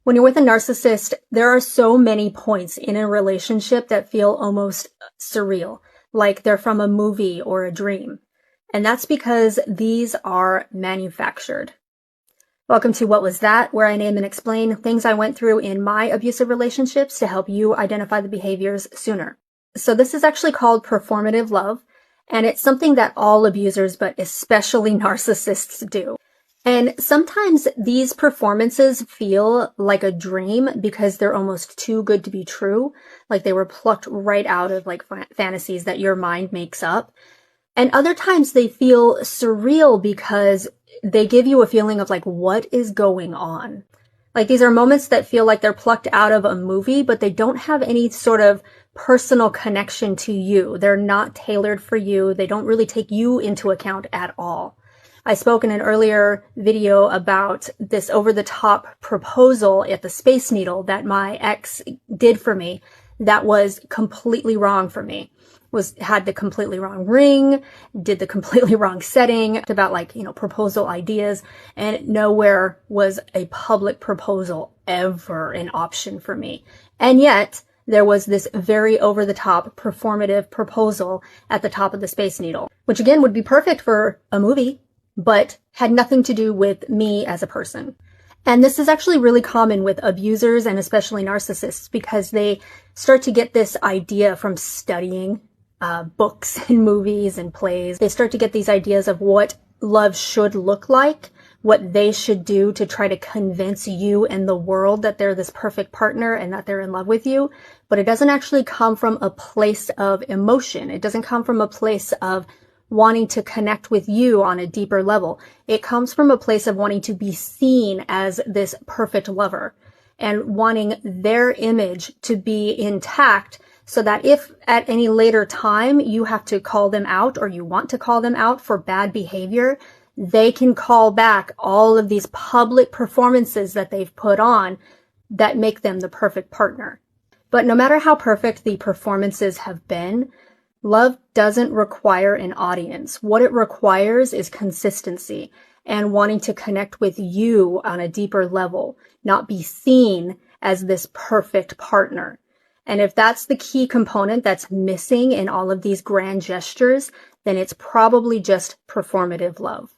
When you're with a narcissist, there are so many points in a relationship that feel almost surreal, like they're from a movie or a dream. And that's because these are manufactured. Welcome to What Was That?, where I name and explain things I went through in my abusive relationships to help you identify the behaviors sooner. So this is actually called performative love, and it's something that all abusers, but especially narcissists, do. And sometimes these performances feel like a dream because they're almost too good to be true, like they were plucked right out of like fantasies that your mind makes up. And other times they feel surreal because they give you a feeling of like, what is going on? Like these are moments that feel like they're plucked out of a movie, but they don't have any sort of personal connection to you. They're not tailored for you. They don't really take you into account at all. I spoke in an earlier video about this over-the-top proposal at the Space Needle that my ex did for me that was completely wrong for me. Had the completely wrong ring, did the completely wrong setting, about like, proposal ideas, and nowhere was a public proposal ever an option for me. And yet, there was this very over-the-top performative proposal at the top of the Space Needle, which again would be perfect for a movie, but had nothing to do with me as a person. And this is actually really common with abusers and especially narcissists because they start to get this idea from studying books and movies and plays. They start to get these ideas of what love should look like, what they should do to try to convince you and the world that they're this perfect partner and that they're in love with you. But it doesn't actually come from a place of emotion. It doesn't come from a place of wanting to connect with you on a deeper level. It comes from a place of wanting to be seen as this perfect lover and wanting their image to be intact so that if at any later time you have to call them out or you want to call them out for bad behavior, they can call back all of these public performances that they've put on that make them the perfect partner. But no matter how perfect the performances have been, love doesn't require an audience. What it requires is consistency and wanting to connect with you on a deeper level, not be seen as this perfect partner. And if that's the key component that's missing in all of these grand gestures, then it's probably just performative love.